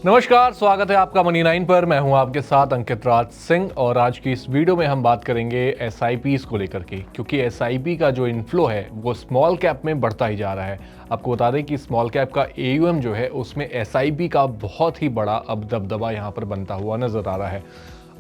नमस्कार, स्वागत है आपका मनी 9 पर। मैं हूं आपके साथ अंकित राज सिंह और आज की इस वीडियो में हम बात करेंगे एसआईपीज़ को लेकर के, क्योंकि एसआईपी का जो इनफ्लो है वो स्मॉल कैप में बढ़ता ही जा रहा है। आपको बता दें कि स्मॉल कैप का एयूएम जो है उसमें एसआईपी का बहुत ही बड़ा अब दबदबा यहां पर बनता हुआ नजर आ रहा है।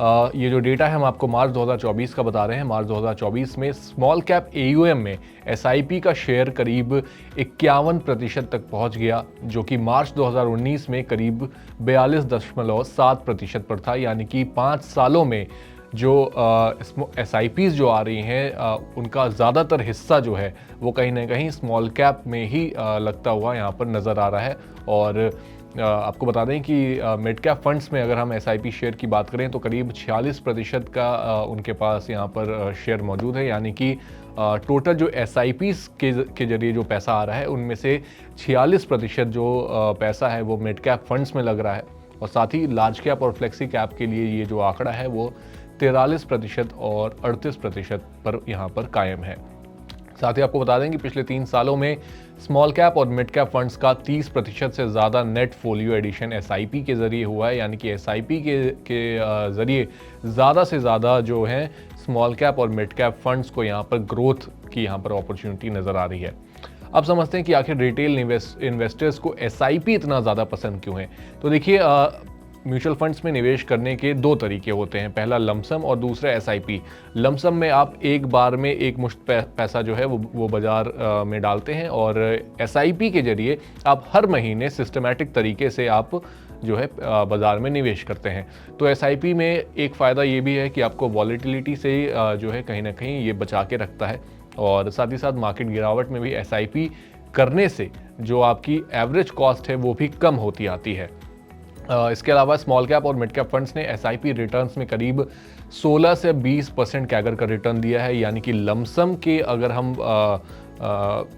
ये जो डेटा है हम आपको मार्च 2024 का बता रहे हैं। मार्च 2024 में स्मॉल कैप एयूएम में एसआईपी का शेयर करीब 51% तक पहुंच गया, जो कि मार्च 2019 में करीब 42.7% पर था। यानी कि 5 सालों में जो एसआईपीज़ जो आ रही हैं उनका ज़्यादातर हिस्सा जो है वो कहीं ना कहीं स्मॉल कैप में ही लगता हुआ यहाँ पर नज़र आ रहा है। और आपको बता दें कि मिड कैप फंड्स में अगर हम एसआईपी शेयर की बात करें तो करीब 46% का उनके पास यहाँ पर शेयर मौजूद है। यानी कि टोटल जो एसआईपीज़ के जरिए जो पैसा आ रहा है उनमें से 46% जो पैसा है वो मिड कैप फंड्स में लग रहा है। और साथ ही लार्ज कैप और फ्लेक्सी कैप के लिए ये जो आंकड़ा है वो 43% और 38% पर यहाँ पर कायम है। साथ ही आपको बता दें कि पिछले 3 सालों में स्मॉल कैप और मिड कैप फंड्स का 30% से ज़्यादा नेट फोलियो एडिशन एसआईपी के ज़रिए हुआ है। यानी कि एसआईपी के ज़रिए ज़्यादा से ज़्यादा जो है स्मॉल कैप और मिड कैप फंड्स को यहाँ पर ग्रोथ की यहाँ पर अपॉर्चुनिटी नज़र आ रही है। अब समझते हैं कि आखिर रिटेल इन्वेस्टर्स को एसआईपी इतना ज़्यादा पसंद क्यों है। तो देखिए, म्यूचुअल फंड्स में निवेश करने के 2 तरीके होते हैं, पहला लमसम और दूसरा एसआईपी। लमसम में आप एक बार में एक मुश्त पैसा जो है वो बाजार में डालते हैं, और एसआईपी के जरिए आप हर महीने सिस्टमैटिक तरीके से आप जो है बाजार में निवेश करते हैं। तो एसआईपी में एक फ़ायदा ये भी है कि आपको वॉलेटिलिटी से जो है कहीं ना कहीं ये बचा के रखता है, और साथ ही साथ मार्केट गिरावट में भी एसआईपी करने से जो आपकी एवरेज कॉस्ट है वो भी कम होती आती है। इसके अलावा स्मॉल कैप और मिड कैप फंड्स ने एसआईपी रिटर्न्स में करीब 16 से 20% कैगर का रिटर्न दिया है। यानी कि लमसम के अगर हम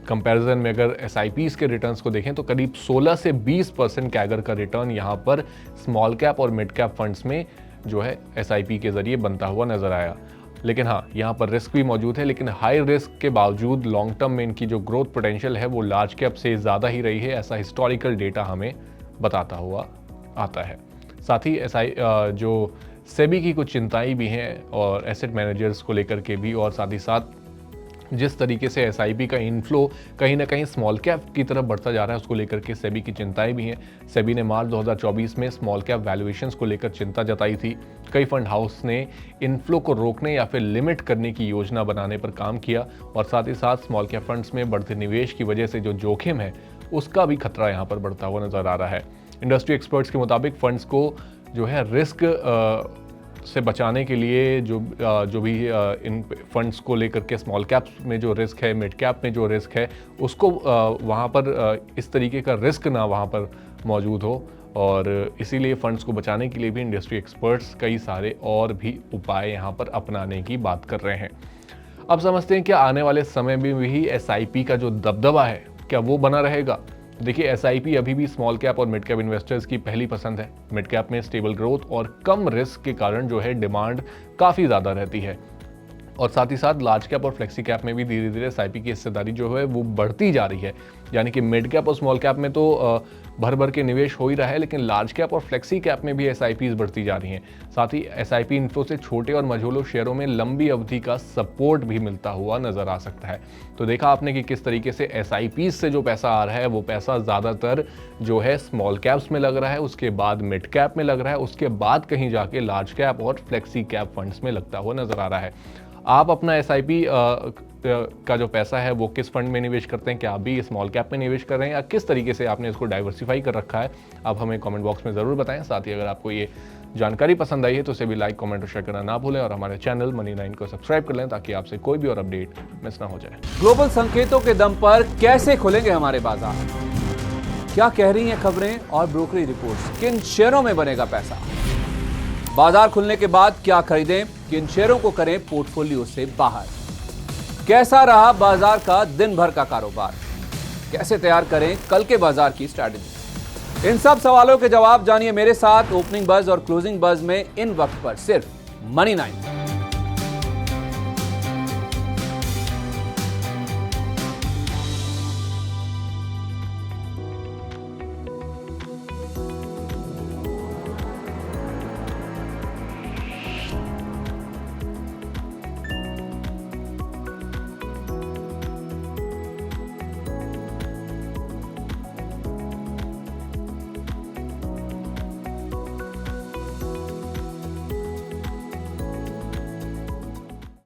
कंपैरिजन में अगर एसआईपीज़ के रिटर्न्स को देखें तो करीब 16 से 20% कैगर का रिटर्न यहाँ पर स्मॉल कैप और मिड कैप फंड्स में जो है एसआईपी के ज़रिए बनता हुआ नज़र आया। लेकिन हाँ, यहाँ पर रिस्क भी मौजूद है, लेकिन हाई रिस्क के बावजूद लॉन्ग टर्म में इनकी जो ग्रोथ पोटेंशियल है वो लार्ज कैप से ज़्यादा ही रही है, ऐसा हिस्टोरिकल डेटा हमें बताता हुआ आता है। साथ ही जो सेबी की कुछ चिंताएं भी हैं और एसेट मैनेजर्स को लेकर के भी, और साथ ही साथ जिस तरीके से एसआईपी का इनफ्लो कहीं ना कहीं स्मॉल कैप की तरफ बढ़ता जा रहा है उसको लेकर के सेबी की चिंताएं भी हैं। सेबी ने मार्च 2024 में स्मॉल कैप वैल्यूएशंस को लेकर चिंता जताई थी। कई फंड हाउस ने इनफ्लो को रोकने या फिर लिमिट करने की योजना बनाने पर काम किया, और साथ ही साथ स्मॉल कैप फंड्स में बढ़ते निवेश की वजह से जो जोखिम है उसका भी खतरा यहाँ पर बढ़ता हुआ नजर आ रहा है। इंडस्ट्री एक्सपर्ट्स के मुताबिक फंड्स को जो है रिस्क से बचाने के लिए जो भी इन फंड्स को लेकर के स्मॉल कैप में जो रिस्क है, मिड कैप में जो रिस्क है, उसको वहाँ पर इस तरीके का रिस्क ना वहाँ पर मौजूद हो, और इसीलिए फंड्स को बचाने के लिए भी इंडस्ट्री एक्सपर्ट्स कई सारे और भी उपाय यहाँ पर अपनाने की बात कर रहे हैं। अब समझते हैं कि आने वाले समय में भी एसआईपी का जो दबदबा है क्या वो बना रहेगा। देखिए, एसआईपी अभी भी स्मॉल कैप और मिड कैप इन्वेस्टर्स की पहली पसंद है। मिड कैप में स्टेबल ग्रोथ और कम रिस्क के कारण जो है डिमांड काफ़ी ज़्यादा रहती है, और साथ ही साथ लार्ज कैप और फ्लेक्सी कैप में भी धीरे धीरे एसआईपी की हिस्सेदारी जो है वो बढ़ती जा रही है। यानी कि मिड कैप और स्मॉल कैप में तो भर भर के निवेश हो ही रहा है, लेकिन लार्ज कैप और फ्लेक्सी कैप में भी एसआईपीज़ बढ़ती जा रही हैं। साथ ही एसआईपी इन्फ्लो से छोटे और मझोले शेयरों में लंबी अवधि का सपोर्ट भी मिलता हुआ नजर आ सकता है। तो देखा आपने कि किस तरीके से एसआईपीज़ से जो पैसा आ रहा है वो पैसा ज़्यादातर जो है स्मॉल कैप्स में लग रहा है, उसके बाद मिड कैप में लग रहा है, उसके बाद कहीं जाके लार्ज कैप और फ्लेक्सी कैप फंड्स में लगता हुआ नजर आ रहा है। आप अपना एसआईपी का जो पैसा है वो किस फंड में निवेश करते हैं? क्या आप भी स्मॉल कैप में निवेश कर रहे हैं, या किस तरीके से आपने इसको डाइवर्सिफाई कर रखा है? आप हमें कमेंट बॉक्स में ज़रूर बताएं। साथ ही अगर आपको ये जानकारी पसंद आई है तो उसे भी लाइक, कमेंट और शेयर करना ना भूलें, और हमारे चैनल मनी 9 को सब्सक्राइब कर लें ताकि आपसे कोई भी और अपडेट मिस ना हो जाए। ग्लोबल संकेतों के दम पर कैसे खुलेंगे हमारे बाजार? क्या कह रही हैं खबरें और ब्रोकरी रिपोर्ट्स? किन शेयरों में बनेगा पैसा? बाजार खुलने के बाद क्या खरीदें, किन शेयरों को करें पोर्टफोलियो से बाहर? कैसा रहा बाजार का दिन भर का कारोबार? कैसे तैयार करें कल के बाजार की स्ट्रैटेजी? इन सब सवालों के जवाब जानिए मेरे साथ ओपनिंग बज और क्लोजिंग बज में इन वक्त पर सिर्फ मनी 9।